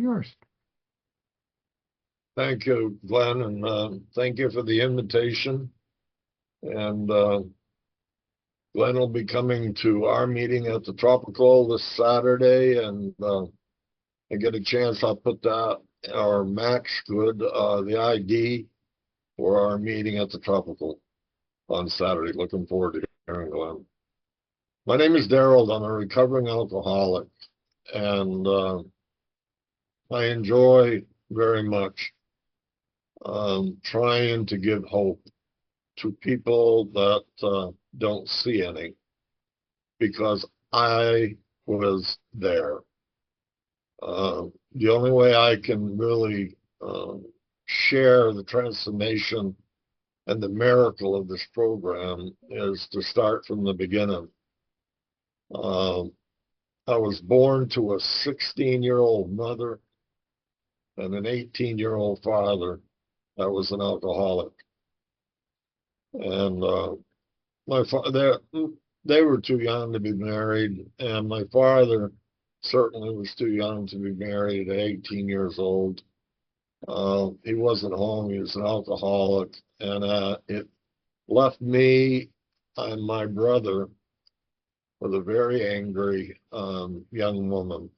yours. Thank you, Glenn, and thank you for the invitation. And Glenn will be coming to our meeting at the Tropical this Saturday, and I get a chance, I'll put that, or Max could, the ID for our meeting at the Tropical on Saturday. Looking forward to hearing Glenn. My name is Darald. I'm a recovering alcoholic, and I enjoy very much trying to give hope to people that don't see any, because I was there. The only way I can really share the transformation and the miracle of this program is to start from the beginning. I was born to a 16-year-old mother and an 18-year-old father that was an alcoholic. And my father, they were too young to be married, and my father certainly was too young to be married at 18 years old. He wasn't home. He was an alcoholic, and it left me and my brother with a very angry young woman.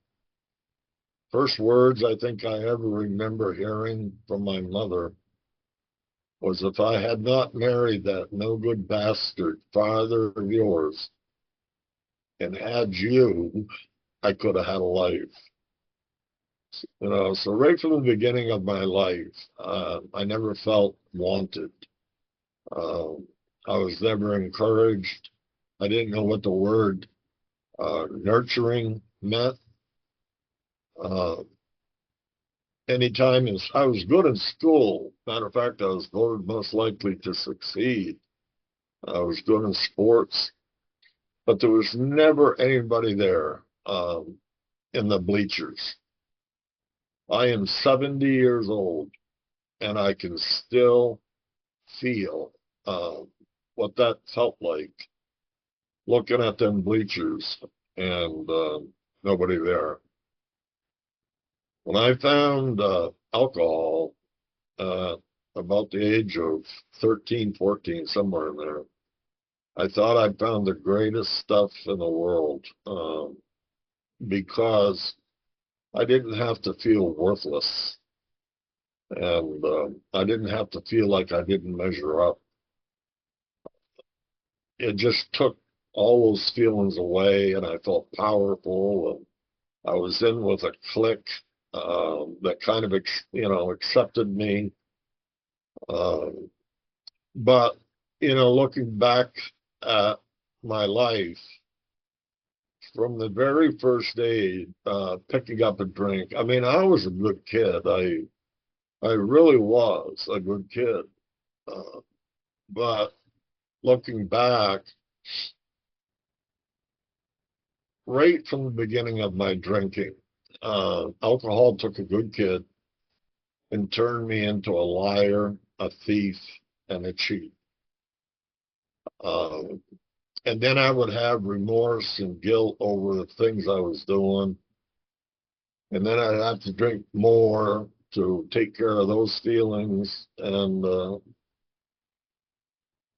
First words I think I ever remember hearing from my mother was, if I had not married that no good bastard father of yours and had you, I could have had a life. You know, so right from the beginning of my life, I never felt wanted. I was never encouraged. I didn't know what the word nurturing meant. Anytime I was good in school. Matter of fact, I was voted most likely to succeed. I was good in sports, but there was never anybody there in the bleachers. I am 70 years old, and I can still feel what that felt like, looking at them bleachers and nobody there. When I found alcohol about the age of 13, 14, somewhere in there, I thought I'd found the greatest stuff in the world, because I didn't have to feel worthless, and I didn't have to feel like I didn't measure up. It just took all those feelings away, and I felt powerful, and I was in with a clique that kind of, accepted me. But, looking back at my life, from the very first day, picking up a drink, I mean, I was a good kid. I really was a good kid. But looking back, right from the beginning of my drinking, alcohol took a good kid and turned me into a liar, a thief, and a cheat. And then I would have remorse and guilt over the things I was doing. And then I'd have to drink more to take care of those feelings. And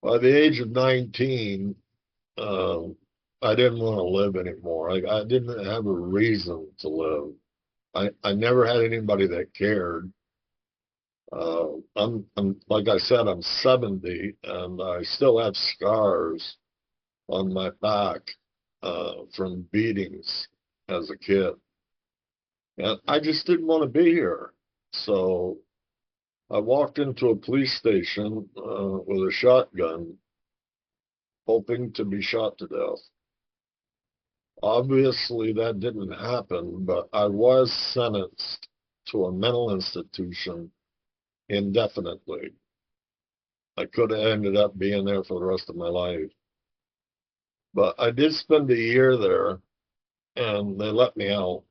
by the age of 19, I didn't want to live anymore. I didn't have a reason to live. I never had anybody that cared. I'm like I said, I'm 70, and I still have scars on my back from beatings as a kid. And I just didn't want to be here. So I walked into a police station with a shotgun, hoping to be shot to death. Obviously, that didn't happen, but I was sentenced to a mental institution indefinitely. I could have ended up being there for the rest of my life. But I did spend a year there, and they let me out.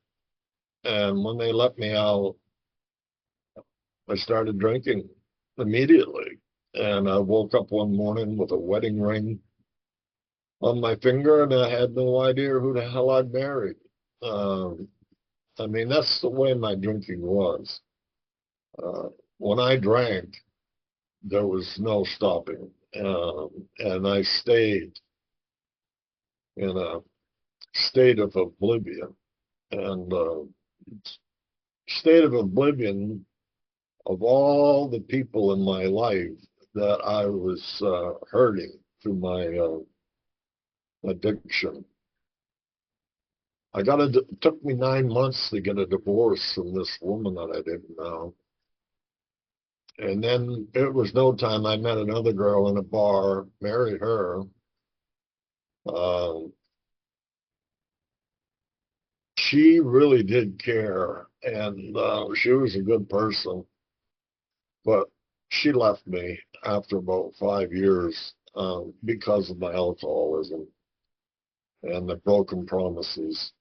And when they let me out, I started drinking immediately. And I woke up one morning with a wedding ring on my finger, and I had no idea who the hell I'd married. I mean, that's the way my drinking was. Uh, when I drank, there was no stopping. And I stayed in a state of oblivion. And state of oblivion of all the people in my life that I was hurting through my addiction. It took me 9 months to get a divorce from this woman that I didn't know. And then it was no time. I met another girl in a bar, married her. Um, she really did care, and she was a good person. But she left me after about 5 years because of my alcoholism and the broken promises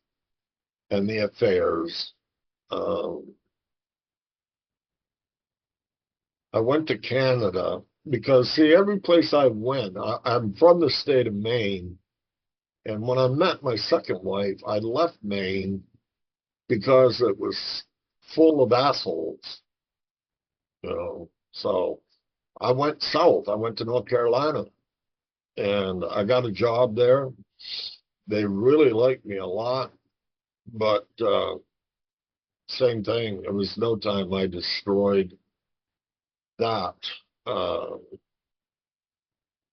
and the affairs. Um, I went to Canada because, see, every place I went, I'm from the state of Maine. And when I met my second wife, I left Maine because it was full of assholes, you know. So I went south. I went to North Carolina and I got a job there. They really liked me a lot, but same thing. It was no time I destroyed that. Uh,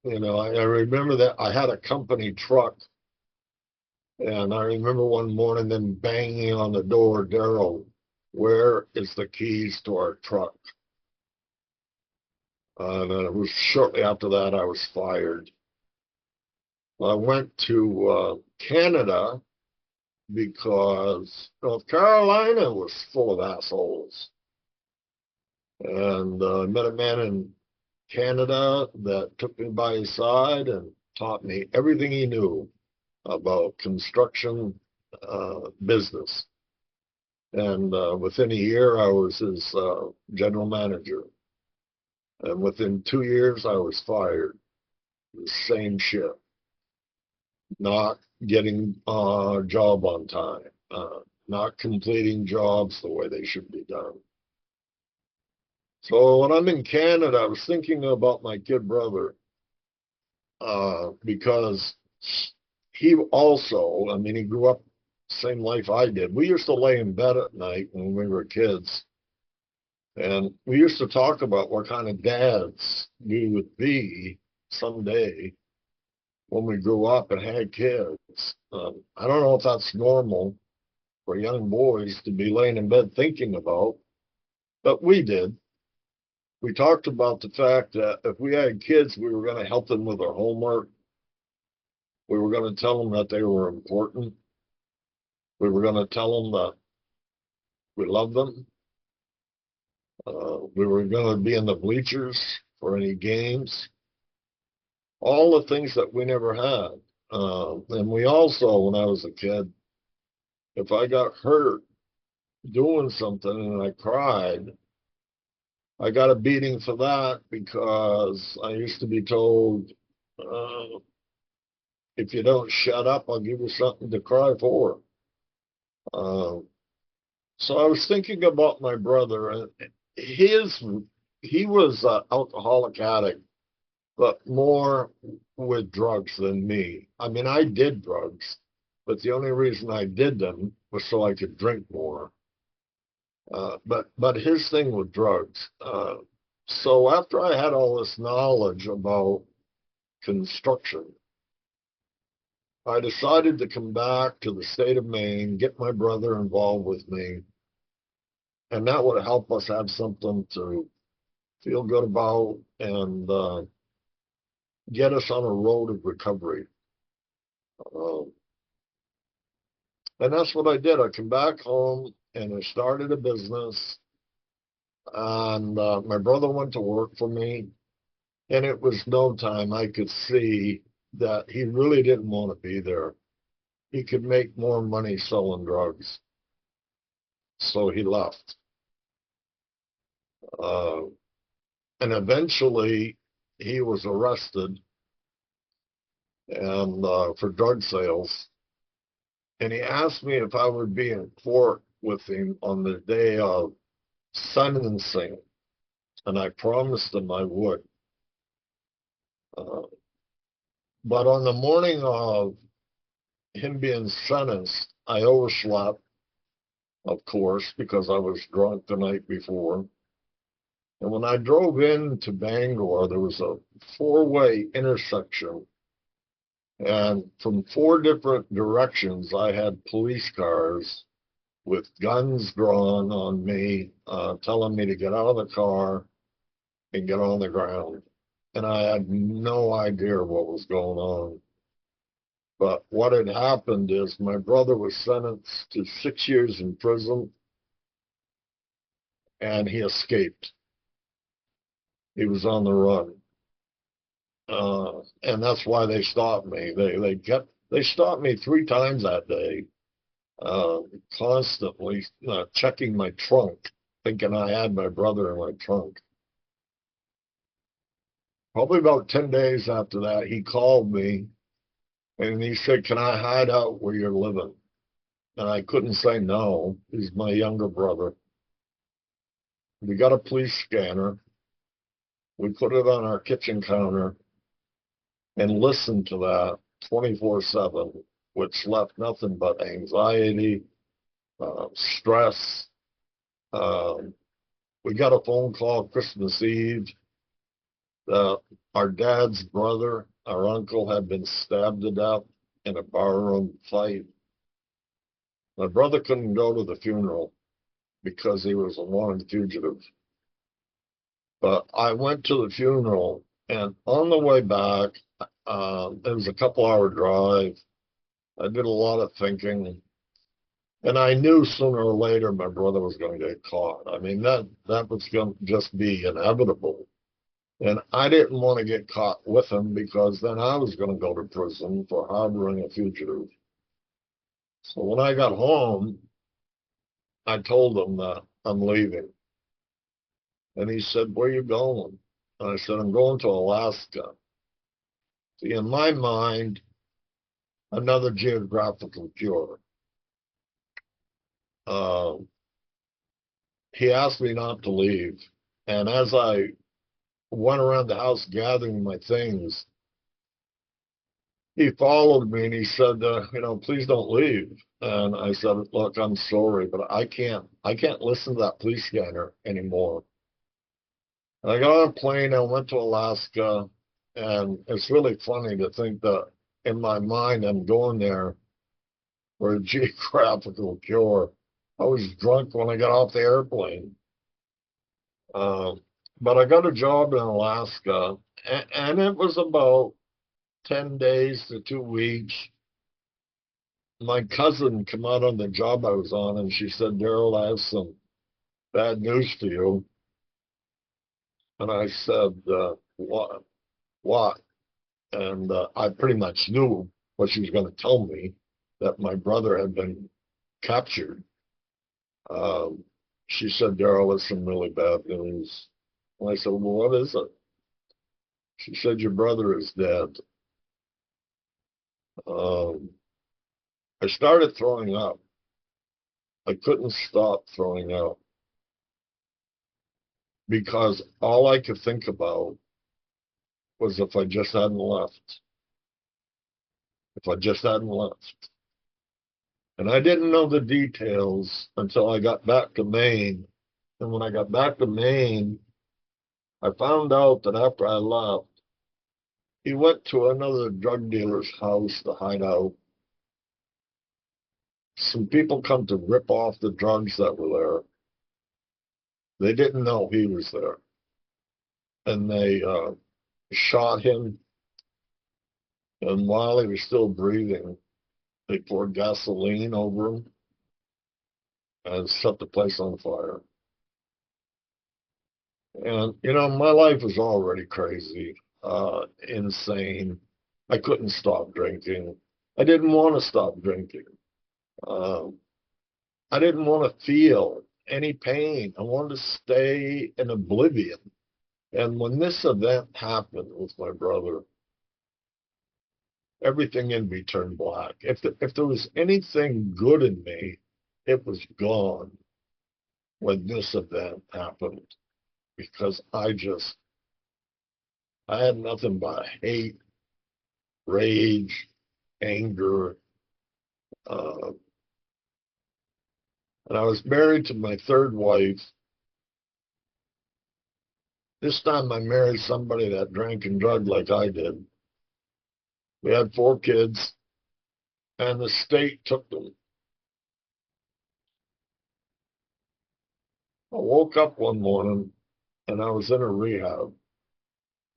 I remember that I had a company truck, and I remember one morning them banging on the door, Darald, where is the keys to our truck? And it was shortly after that I was fired. I went to Canada because North Carolina was full of assholes. And I met a man in Canada that took me by his side and taught me everything he knew about construction business. And within a year, I was his general manager. And within 2 years, I was fired. The same shit. Not getting a job on time, not completing jobs the way they should be done. So when I'm in Canada, I was thinking about my kid brother because he also, I mean, he grew up same life I did. We used to lay in bed at night when we were kids, and we used to talk about what kind of dads we would be someday when we grew up and had kids. I don't know if that's normal for young boys to be laying in bed thinking about, but we did. We talked about the fact that if we had kids, we were going to help them with their homework. We were going to tell them that they were important. We were going to tell them that we loved them. We were going to be in the bleachers for any games. All the things that we never had. And we also, when I was a kid, if I got hurt doing something and I cried, I got a beating for that because I used to be told, if you don't shut up, I'll give you something to cry for. Uh, so I was thinking about my brother, and he was an alcoholic addict, but more with drugs than me. I mean, I did drugs, but the only reason I did them was so I could drink more. But his thing with drugs. So after I had all this knowledge about construction, I decided to come back to the state of Maine, get my brother involved with me, and that would help us have something to feel good about and get us on a road of recovery. Uh, and that's what I did. I came back home and I started a business. And my brother went to work for me. And it was no time I could see that he really didn't want to be there. He could make more money selling drugs. So he left. Uh, and eventually he was arrested and for drug sales. And he asked me if I would be in court with him on the day of sentencing, and I promised him I would. Uh, but on the morning of him being sentenced, I overslept, of course, because I was drunk the night before. And when I drove into Bangor, there was a four-way intersection. And from four different directions, I had police cars with guns drawn on me, telling me to get out of the car and get on the ground. And I had no idea what was going on. But what had happened is my brother was sentenced to 6 years in prison and he escaped. He was on the run. And that's why they stopped me. They stopped me 3 times that day, constantly checking my trunk, thinking I had my brother in my trunk. Probably about 10 days after that, he called me and he said, "Can I hide out where you're living?" And I couldn't say no. He's my younger brother. We got a police scanner. We put it on our kitchen counter and listened to that 24/7, which left nothing but anxiety, stress. Um, we got a phone call Christmas Eve that our dad's brother, our uncle, had been stabbed to death in a barroom fight. My brother couldn't go to the funeral because he was a wanted fugitive. But I went to the funeral, and on the way back, it was a couple-hour drive. I did a lot of thinking, and I knew sooner or later my brother was going to get caught. I mean, that was going to just be inevitable. And I didn't want to get caught with him because then I was going to go to prison for harboring a fugitive. So when I got home, I told him that I'm leaving. And he said, "Where are you going?" And I said, "I'm going to Alaska." See, in my mind, another geographical cure. Uh, he asked me not to leave. And as I went around the house gathering my things, he followed me and he said, "Please don't leave." And I said, "Look, I'm sorry, but I can't listen to that police scanner anymore." And I got on a plane and went to Alaska. And it's really funny to think that in my mind, I'm going there for a geographical cure. I was drunk when I got off the airplane. Um, but I got a job in Alaska, and it was about 10 days to 2 weeks. My cousin came out on the job I was on, and she said, "Darald, I have some bad news for you." And I said, "What? What?" And I pretty much knew what she was going to tell me, that my brother had been captured. Um, she said, "Darald, it's some really bad news." And I said, "Well, what is it?" She said, "Your brother is dead." Um, I started throwing up. I couldn't stop throwing up because all I could think about was if I just hadn't left, if I just hadn't left. And I didn't know the details until I got back to Maine. And when I got back to Maine, I found out that after I left, he went to another drug dealer's house to hide out. Some people come to rip off the drugs that were there. They didn't know he was there. And they shot him. And while he was still breathing, they poured gasoline over him and set the place on fire. And, my life was already crazy, insane. I couldn't stop drinking. I didn't want to stop drinking. Um, I didn't want to feel any pain. I wanted to stay in oblivion. And when this event happened with my brother, everything in me turned black. If there was anything good in me, it was gone when this event happened because I had nothing but hate, rage, anger. Uh, and I was married to my third wife. This time I married somebody that drank and drugged like I did. We had 4 kids, and the state took them. I woke up one morning and I was in a rehab.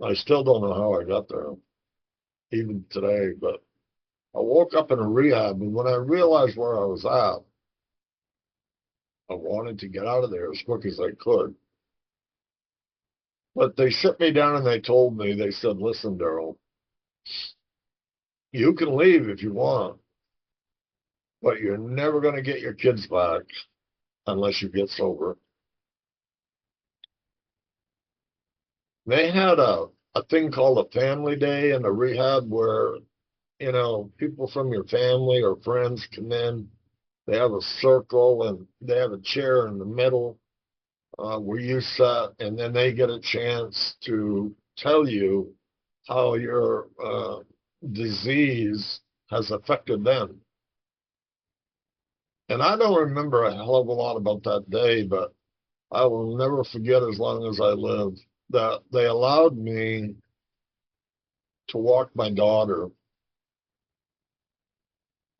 I still don't know how I got there, even today, but I woke up in a rehab, and when I realized where I was at, I wanted to get out of there as quick as I could. But they sit me down and they told me, they said, listen, Darald, you can leave if you want, but you're never going to get your kids back unless you get sober. They had a thing called a family day in the rehab where, people from your family or friends come in. They have a circle and they have a chair in the middle where you sit, and then they get a chance to tell you how your disease has affected them. And I don't remember a hell of a lot about that day, but I will never forget as long as I live that they allowed me to walk my daughter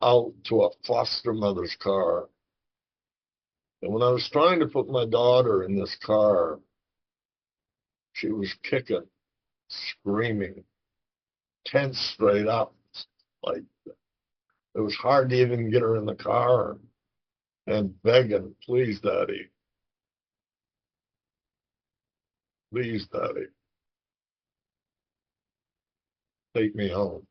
out to a foster mother's car. And when I was trying to put my daughter in this car, she was kicking, screaming, tense straight up. Like it was hard to even get her in the car and begging, please, Daddy, please, Daddy, take me home.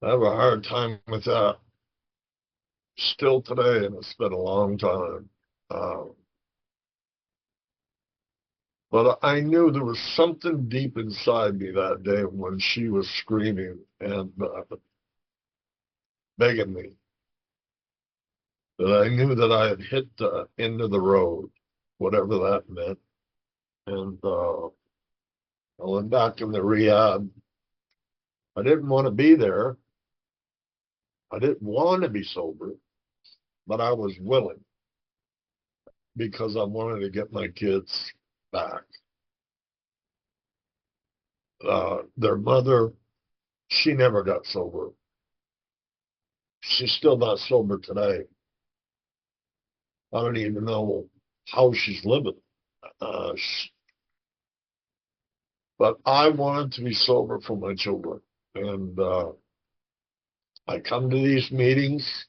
I have a hard time with that still today, and it's been a long time. But I knew there was something deep inside me that day when she was screaming and begging me, that I knew that I had hit the end of the road, whatever that meant. And I went back in the rehab. I didn't want to be there. I didn't want to be sober, but I was willing because I wanted to get my kids back. Their mother, she never got sober. She's still not sober today. I don't even know how she's living. Uh, but I wanted to be sober for my children. And I come to these meetings.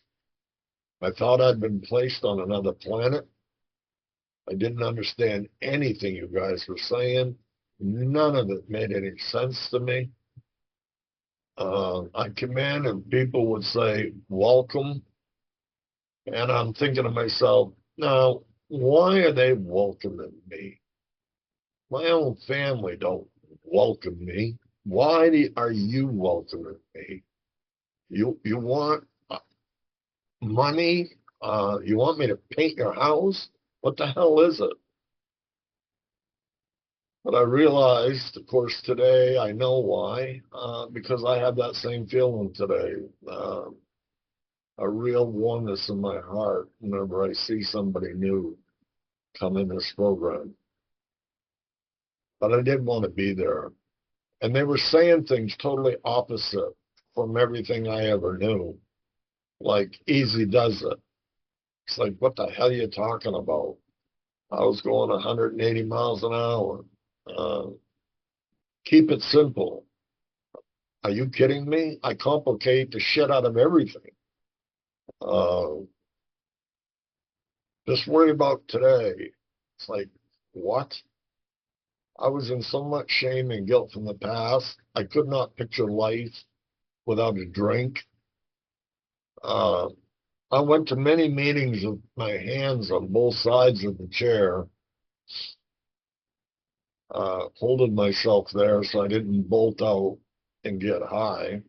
I thought I'd been placed on another planet. I didn't understand anything you guys were saying. None of it made any sense to me. I come in and people would say, welcome. And I'm thinking to myself, now, why are they welcoming me? My own family don't welcome me. Why are you welcoming me? You want money? You want me to paint your house? What the hell is it? But I realized, of course, today I know why, because I have that same feeling today. A real warmness in my heart whenever I see somebody new come in this program. But I didn't want to be there. And they were saying things totally opposite from everything I ever knew. Like, easy does it. It's like, what the hell are you talking about? I was going 180 miles an hour. Uh, Keep it simple. Are you kidding me? I complicate the shit out of everything. Uh, just worry about today. It's like, what? I was in so much shame and guilt from the past. I could not picture life without a drink. Uh, I went to many meetings with my hands on both sides of the chair, holding myself there so I didn't bolt out and get high.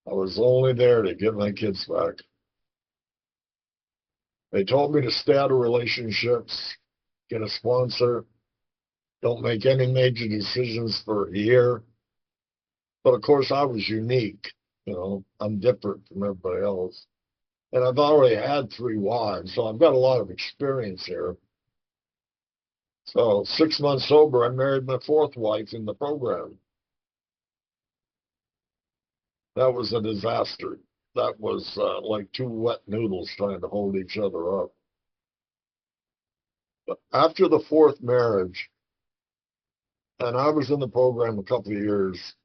I was only there to get my kids back. They told me to stay out of relationships, get a sponsor, don't make any major decisions for a year. But of course, I was unique. I'm different from everybody else. And I've already had 3 wives, so I've got a lot of experience here. So 6 months sober, I married my fourth wife in the program. That was a disaster. That was like two wet noodles trying to hold each other up. But after the fourth marriage, and I was in the program a couple of years,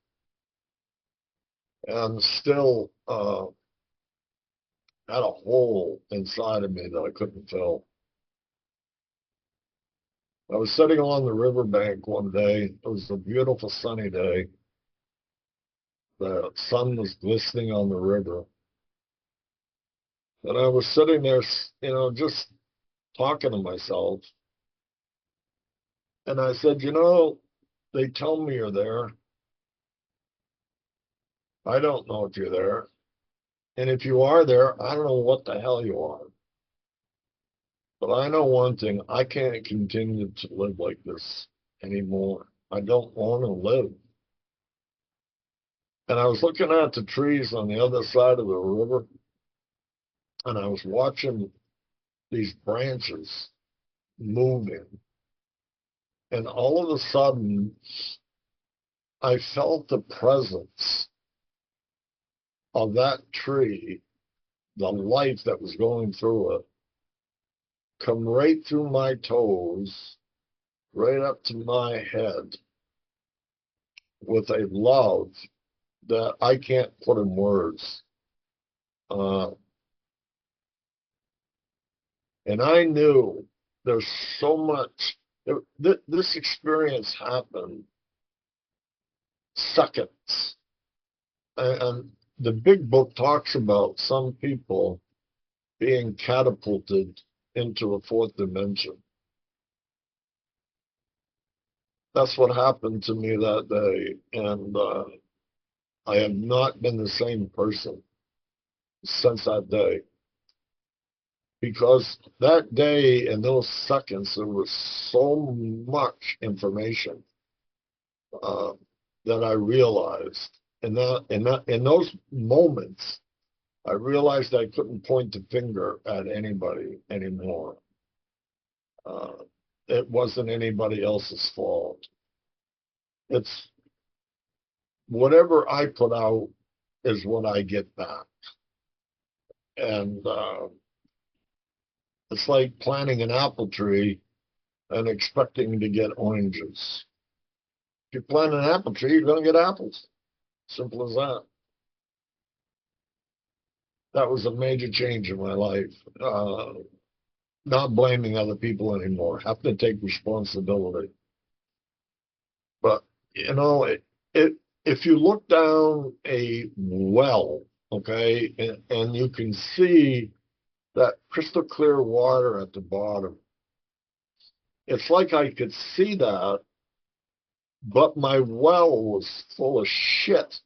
and still had a hole inside of me that I couldn't fill. I was sitting along the riverbank one day. It was a beautiful sunny day. The sun was glistening on the river. And I was sitting there, just talking to myself. And I said, they tell me you're there. I don't know if you're there. And if you are there, I don't know what the hell you are. But I know one thing, I can't continue to live like this anymore. I don't want to live. And I was looking at the trees on the other side of the river, and I was watching these branches moving. And all of a sudden, I felt the presence of that tree, the life that was going through it, come right through my toes, right up to my head, with a love that I can't put in words. And I knew there's so much. This experience happened seconds. And the big book talks about some people being catapulted into a fourth dimension. That's what happened to me that day. And I have not been the same person since that day. Because that day and those seconds, there was so much information that I realized. In those moments, I realized I couldn't point the finger at anybody anymore. It wasn't anybody else's fault. It's whatever I put out is what I get back. And it's like planting an apple tree and expecting to get oranges. If you plant an apple tree, you're going to get apples. Simple as that. That was a major change in my life. Not blaming other people anymore. Have to take responsibility. But if you look down a well, okay, and you can see that crystal clear water at the bottom, it's like I could see that, but my well was full of shit.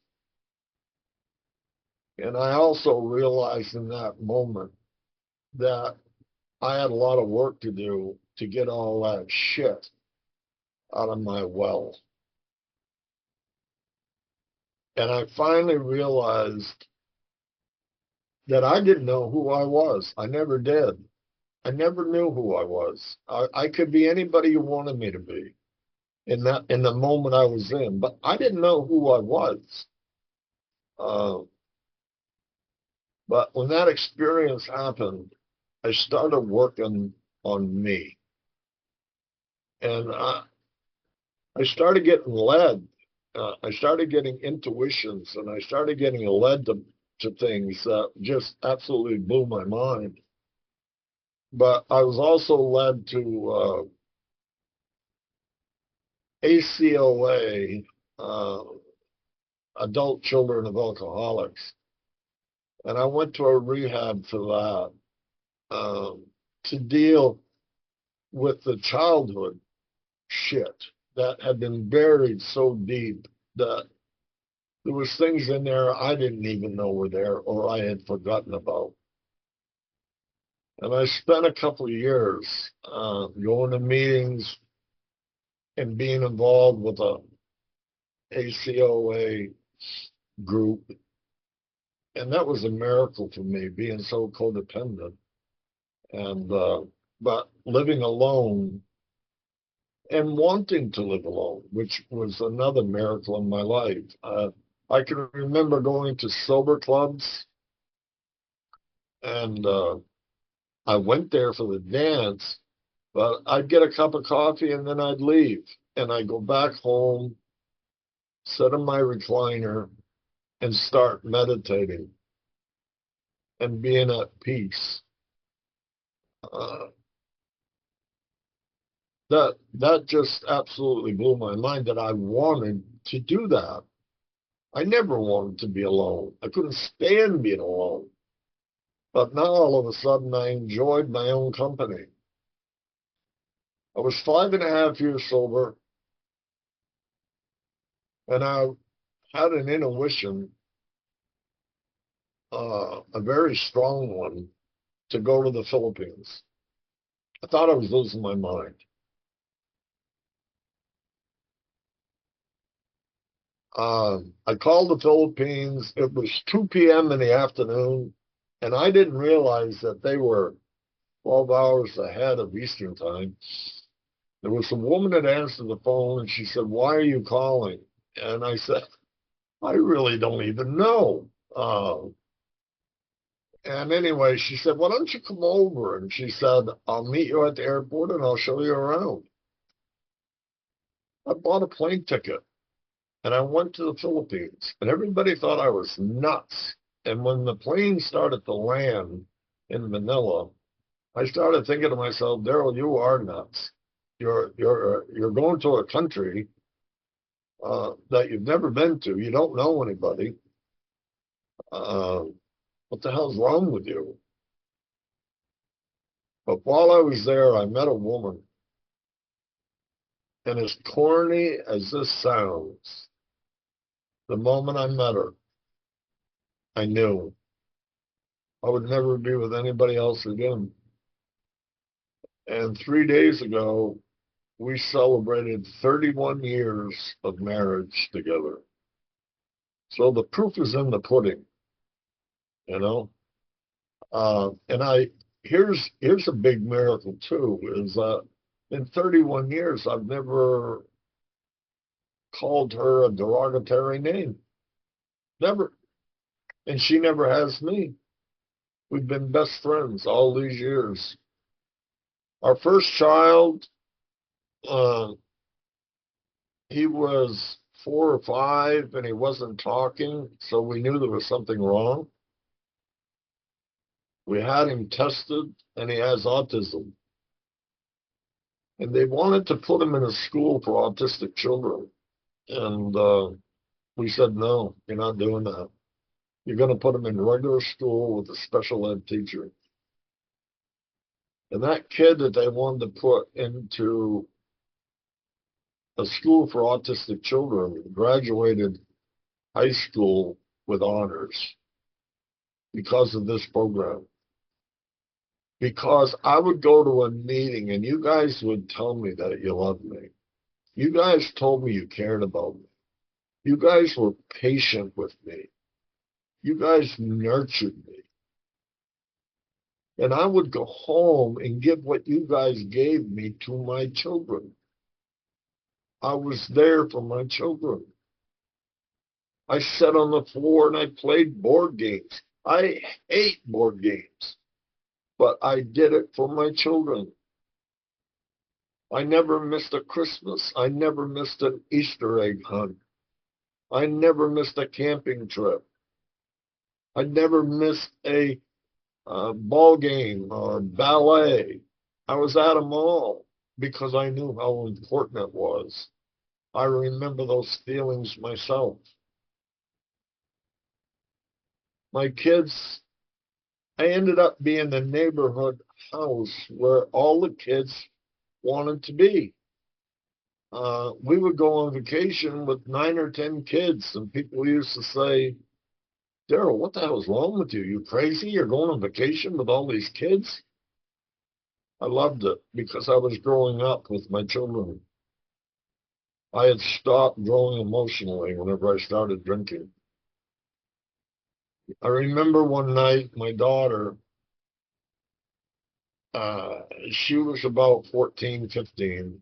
And I also realized in that moment that I had a lot of work to do to get all that shit out of my well. And I finally realized that I didn't know who I was. I never did. I never knew who I was. I could be anybody you wanted me to be in the moment I was in, but I didn't know who I was. But when that experience happened, I started working on me. And I started getting led. I started getting intuitions, and I started getting led to things that just absolutely blew my mind. But I was also led to ACOA, Adult Children of Alcoholics. And I went to a rehab for that, to deal with the childhood shit that had been buried so deep that there was things in there I didn't even know were there or I had forgotten about. And I spent a couple of years going to meetings and being involved with a ACOA group. And that was a miracle for me, being so codependent. And but living alone and wanting to live alone, which was another miracle in my life. I can remember going to sober clubs, and I went there for the dance, but I'd get a cup of coffee and then I'd leave. And I'd go back home, sit in my recliner, and start meditating and being at peace. Uh, that just absolutely blew my mind that I wanted to do that. I never wanted to be alone. I couldn't stand being alone. But now all of a sudden I enjoyed my own company. I was 5.5 years sober, and I had an intuition, a very strong one, to go to the Philippines. I thought I was losing my mind. I called the Philippines. It was 2 p.m. in the afternoon, and I didn't realize that they were 12 hours ahead of Eastern time. There was a woman that answered the phone, and she said, "Why are you calling?" And I said, "I really don't even know." And anyway, she said, "Why don't you come over?" And she said, "I'll meet you at the airport and I'll show you around." I bought a plane ticket and I went to the Philippines, and everybody thought I was nuts. And when the plane started to land in Manila, I started thinking to myself, "Darald, you are nuts. You're going to a country that you've never been to. You don't know anybody. Uh, what the hell's wrong with you?" But while I was there, I met a woman, and as corny as this sounds, the moment I met her, I knew I would never be with anybody else again. And 3 days ago, we celebrated 31 years of marriage together. So the proof is in the pudding, you know. And here's a big miracle too, is that in 31 years I've never called her a derogatory name, never, and she never has me. We've been best friends all these years. Our first child, uh, he was 4 or 5 and he wasn't talking, so we knew there was something wrong. We had him tested and he has autism. And they wanted to put him in a school for autistic children. And we said, "No, you're not doing that. You're going to put him in regular school with a special ed teacher." And that kid that they wanted to put into a school for autistic children graduated high school with honors because of this program. Because I would go to a meeting and you guys would tell me that you loved me. You guys told me you cared about me. You guys were patient with me. You guys nurtured me. And I would go home and give what you guys gave me to my children. I was there for my children. I sat on the floor and I played board games. I hate board games, but I did it for my children. I never missed a Christmas. I never missed an Easter egg hunt. I never missed a camping trip. I never missed a ball game or ballet. I was at them all because I knew how important it was. I remember those feelings myself. My kids, I ended up being the neighborhood house where all the kids wanted to be. we would go on vacation with 9 or 10 kids, and people used to say, Darald, what the hell is wrong with you? You crazy? You're going on vacation with all these kids? I loved it because I was growing up with my children. I had stopped growing emotionally whenever I started drinking. I remember one night my daughter, she was about 14, 15,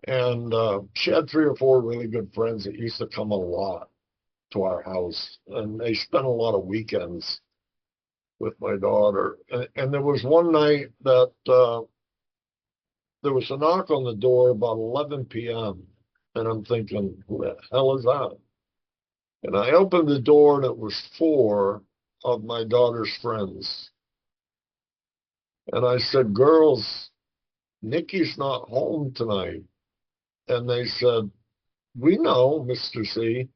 and she had 3 or 4 really good friends that used to come a lot to our house, and they spent a lot of weekends with my daughter. And there was one night that there was a knock on the door about 11 p.m., and I'm thinking, who the hell is that? And I opened the door, and it was 4 of my daughter's friends. And I said, girls, Nikki's not home tonight. And they said, we know, Mr. C.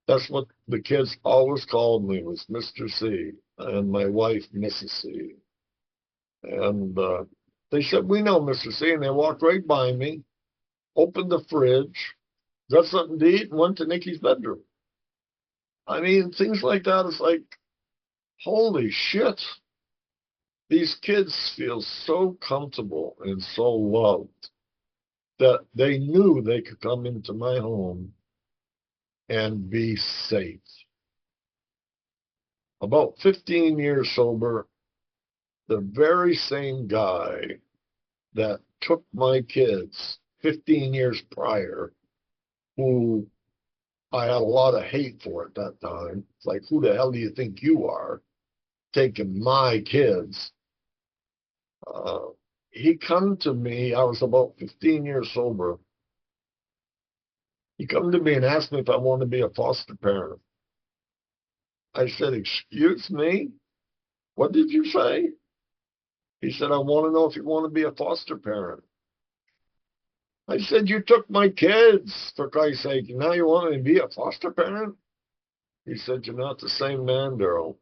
That's what the kids always called me, was Mr. C, and my wife, Mrs. C. And they said, we know, Mr. C. And they walked right by me, opened the fridge, got something to eat, and went to Nikki's bedroom. I mean, things like that is like, holy shit. These kids feel so comfortable and so loved that they knew they could come into my home and be safe. About 15 years sober, the very same guy that took my kids 15 years prior, who I had a lot of hate for at that time. It's like, who the hell do you think you are taking my kids? He come to me, I was about 15 years sober. He come to me and asked me if I wanted to be a foster parent. I said, excuse me? What did you say? He said, I want to know if you want to be a foster parent. I said, you took my kids, for Christ's sake. Now you want me to be a foster parent? He said, you're not the same man, Darald.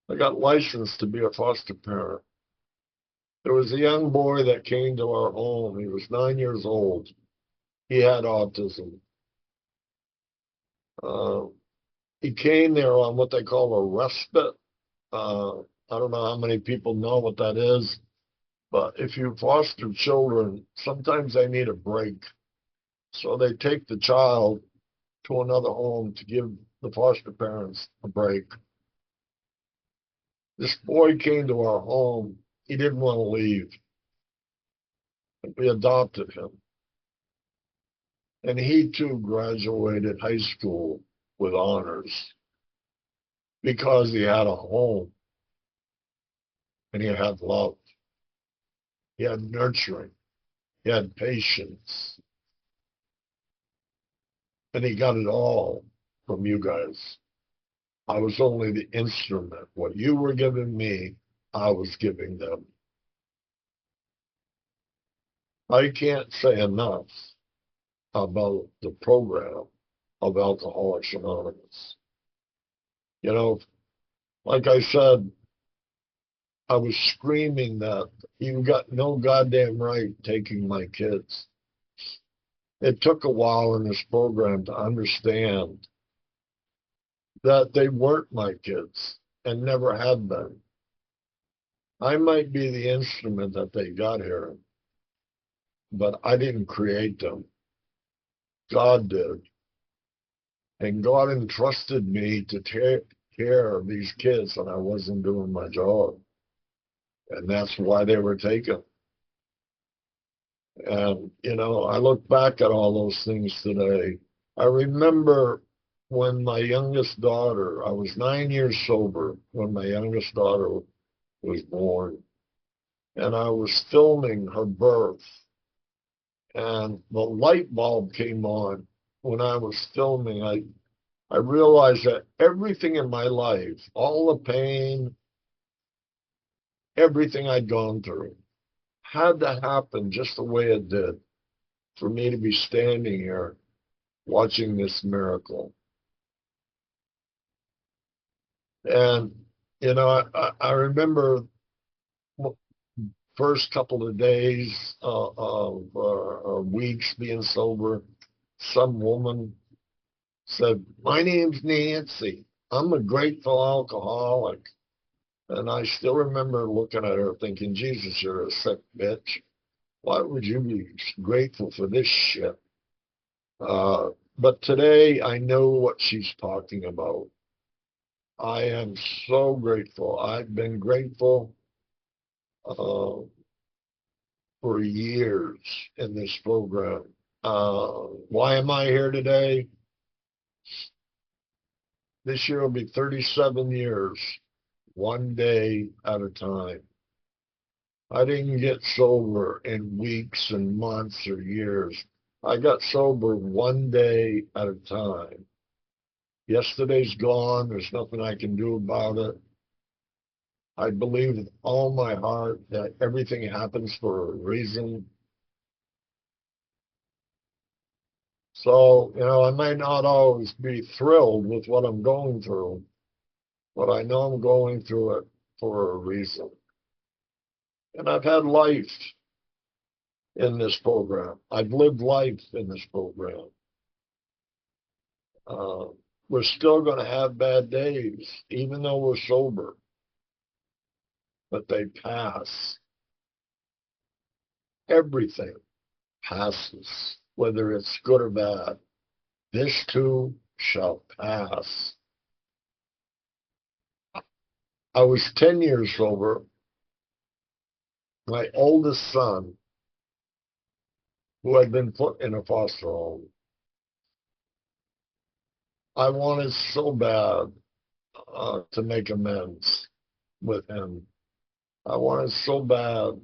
I got licensed to be a foster parent. There was a young boy that came to our home. He was 9 years old. He had autism. Uh, he came there on what they call a respite. I don't know how many people know what that is, but if you foster children, sometimes they need a break. So they take the child to another home to give the foster parents a break. This boy came to our home. He didn't want to leave. We adopted him. And he too graduated high school with honors because he had a home and he had love. He had nurturing. He had patience. And he got it all from you guys. I was only the instrument. What you were giving me, I was giving them. I can't say enough about the program of Alcoholics Anonymous. You know, like I said, I was screaming that you got no goddamn right taking my kids. It took a while in this program to understand that they weren't my kids and never had been. I might be the instrument that they got here, but I didn't create them. God did. And God entrusted me to take care of these kids, and I wasn't doing my job. And that's why they were taken. And, you know, I look back at all those things today. I remember when my youngest daughter, I was 9 years sober when my youngest daughter was born, and I was filming her birth. And the light bulb came on when I was filming. I realized that everything in my life, all the pain, everything I'd gone through, had to happen just the way it did for me to be standing here watching this miracle. And, you know, I remember first couple of days or weeks being sober, some woman said, "My name's Nancy. I'm a grateful alcoholic." And I still remember looking at her thinking, Jesus, you're a sick bitch. Why would you be grateful for this shit? But today I know what she's talking about. I am so grateful. I've been grateful uh, for years in this program. Why am I here today? This year will be 37 years, one day at a time. I didn't get sober in weeks and months or years. I got sober one day at a time. Yesterday's gone. There's nothing I can do about it. I believe with all my heart that everything happens for a reason. So, I might not always be thrilled with what I'm going through, but I know I'm going through it for a reason. And I've had life in this program. I've lived life in this program. Uh, we're still going to have bad days, even though we're sober, but they pass. Everything passes, whether it's good or bad. This too shall pass. I was 10 years sober. My oldest son, who had been put in a foster home, I wanted so bad to make amends with him. I wanted so bad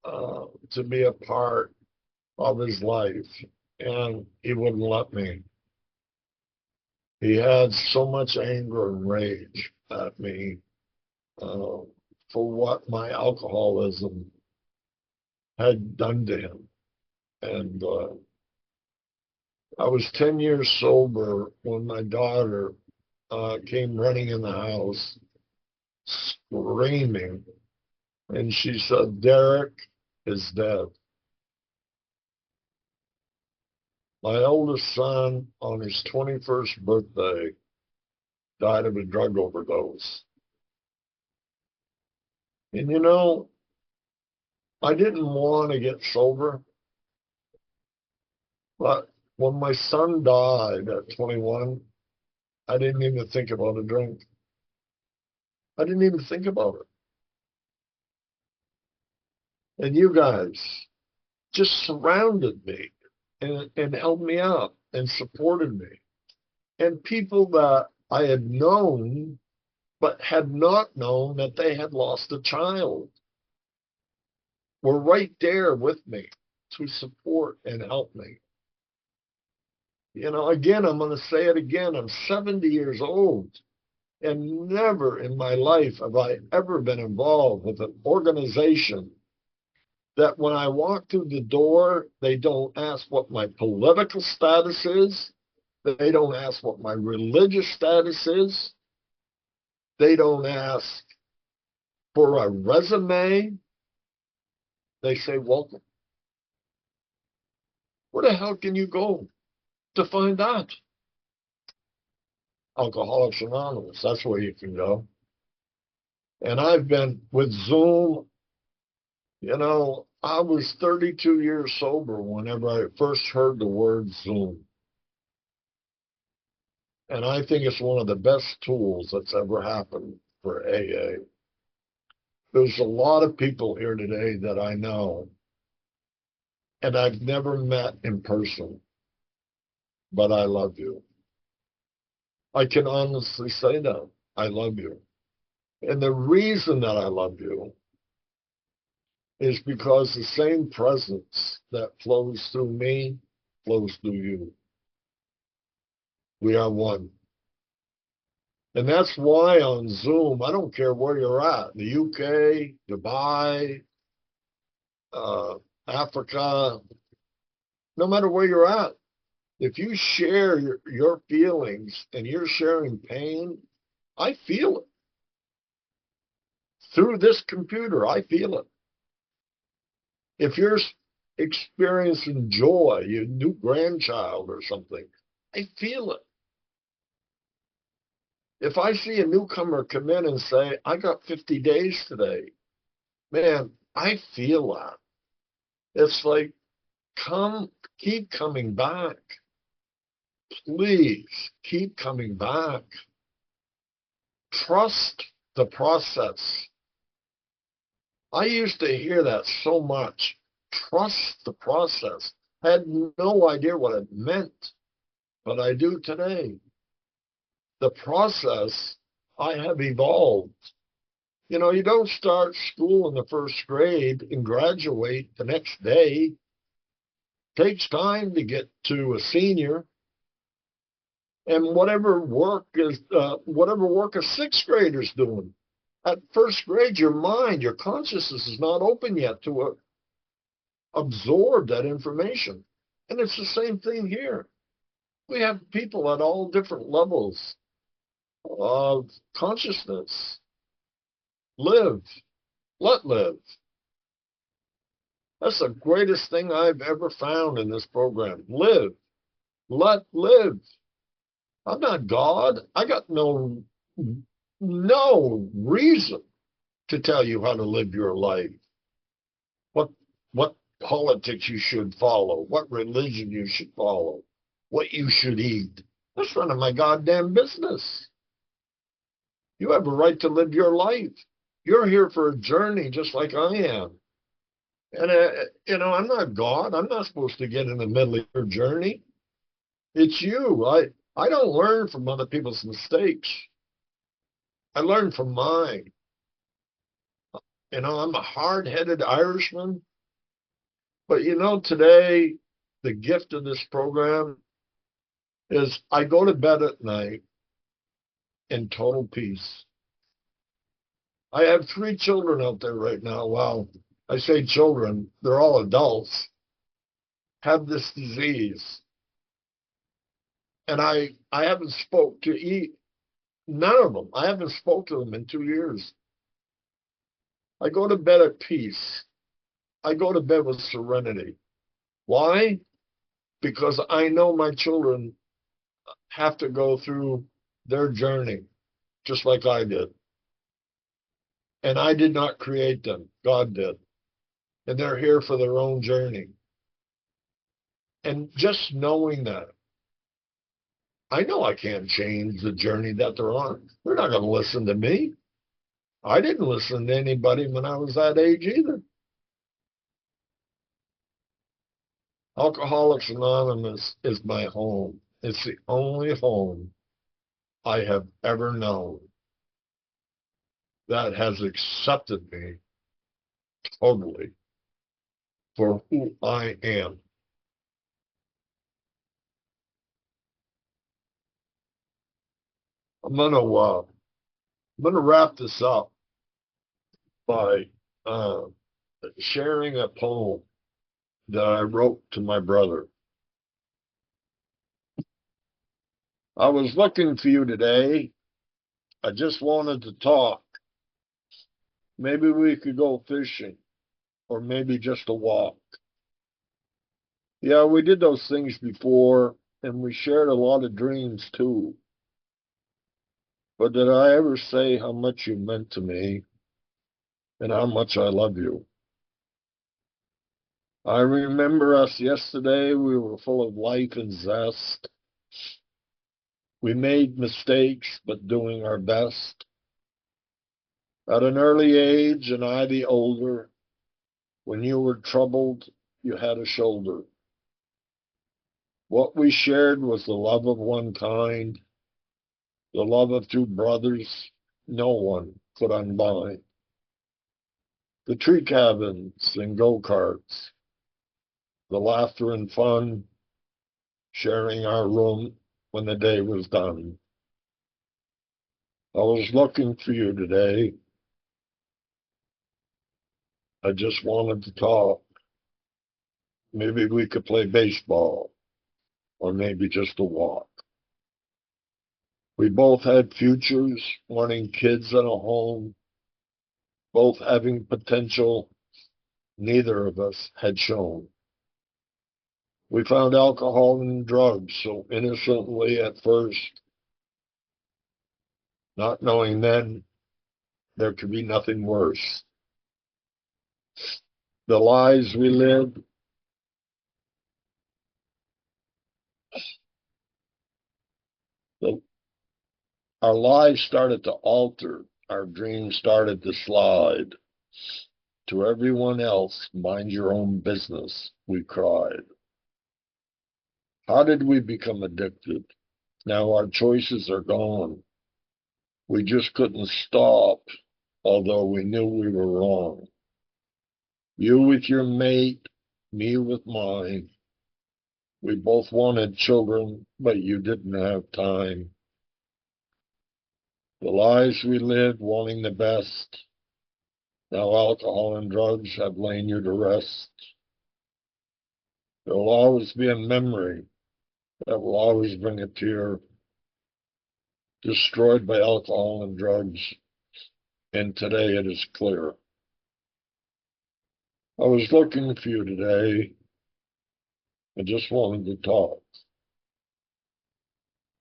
to be a part of his life, and he wouldn't let me. He had so much anger and rage at me for what my alcoholism had done to him. And I was 10 years sober when my daughter came running in the house screaming, and she said, "Derek is dead." My oldest son, on his 21st birthday, died of a drug overdose. And I didn't want to get sober, but when my son died at 21, I didn't even think about a drink. I didn't even think about it. And you guys just surrounded me and held me up and supported me. And people that I had known, but had not known that they had lost a child, were right there with me to support and help me. Again, I'm going to say it again. I'm 70 years old, and never in my life have I ever been involved with an organization that when I walk through the door, they don't ask what my political status is. They don't ask what my religious status is. They don't ask for a resume. They say, "Welcome." Where the hell can you go to find that? Alcoholics Anonymous, that's where you can go. And I've been with Zoom. I was 32 years sober whenever I first heard the word Zoom. And I think it's one of the best tools that's ever happened for AA. There's a lot of people here today that I know, and I've never met in person, but I love you. I can honestly say that. I love you. And the reason that I love you is because the same presence that flows through me flows through you. We are one. And that's why on Zoom, I don't care where you're at, the UK, Dubai, Africa, no matter where you're at, if you share your feelings and you're sharing pain, I feel it. Through this computer, I feel it. If you're experiencing joy, your new grandchild or something, I feel it. If I see a newcomer come in and say, I got 50 days today, man, I feel that. It's like, come, keep coming back. Please keep coming back. Trust the process. I used to hear that so much. Trust the process. I had no idea what it meant, but I do today. The process, I have evolved. You know, you don't start school in the first grade and graduate the next day. It takes time to get to a senior. And whatever work a sixth grader's doing. At first grade, your mind, your consciousness is not open yet to absorb that information. And it's the same thing here. We have people at all different levels of consciousness. Live, let live. That's the greatest thing I've ever found in this program. Live, let live. I'm not God. I got no reason to tell you how to live your life. What politics you should follow, what religion you should follow, what you should eat. That's none of my goddamn business. You have a right to live your life. You're here for a journey just like I am. And, I'm not God. I'm not supposed to get in the middle of your journey. It's you. I don't learn from other people's mistakes. I learn from mine. I'm a hard-headed Irishman. But today, the gift of this program is I go to bed at night in total peace. I have 3 children out there right now. Well, I say children, they're all adults, have this disease. And I haven't spoke to none of them. I haven't spoke to them in 2 years. I go to bed at peace. I go to bed with serenity. Why? Because I know my children have to go through their journey, just like I did. And I did not create them. God did. And they're here for their own journey. And just knowing that, I know I can't change the journey that they're on. They're not going to listen to me. I didn't listen to anybody when I was that age either. Alcoholics Anonymous is my home. It's the only home I have ever known that has accepted me totally for who I am. I'm gonna wrap this up by sharing a poem that I wrote to my brother. I was looking for you today. I just wanted to talk. Maybe we could go fishing, or maybe just a walk. Yeah, we did those things before, and we shared a lot of dreams too. But did I ever say how much you meant to me and how much I love you? I remember us yesterday. We were full of life and zest. We made mistakes, but doing our best. At an early age, and I the older, when you were troubled, you had a shoulder. What we shared was the love of one kind, the love of 2 brothers no one could unbind. The tree cabins and go-karts, the laughter and fun, sharing our room when the day was done. I was looking for you today. I just wanted to talk. Maybe we could play baseball, or maybe just a walk. We both had futures, wanting kids and a home, both having potential, neither of us had shown. We found alcohol and drugs so innocently at first, not knowing then there could be nothing worse. The lies we lived, the, our lives started to alter, our dreams started to slide. To everyone else, mind your own business, we cried. How did we become addicted? Now our choices are gone. We just couldn't stop, although we knew we were wrong. You with your mate, me with mine. We both wanted children, but you didn't have time. The lives we lived, wanting the best. Now alcohol and drugs have laid you to rest. There will always be a memory that will always bring a tear, destroyed by alcohol and drugs, and today it is clear. I was looking for you today. I just wanted to talk.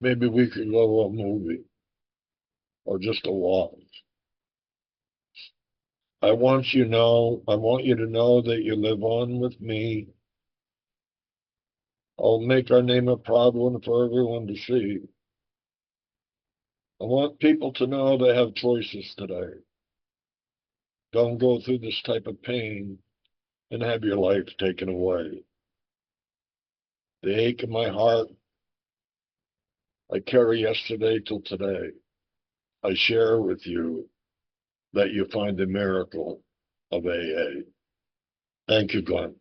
Maybe we could go to a movie or just a walk. I want you to know that you live on with me. I'll make our name a proud one for everyone to see. I want people to know they have choices today. Don't go through this type of pain and have your life taken away. The ache in my heart I carry yesterday till today. I share with you that you find the miracle of AA. Thank you, Glenn.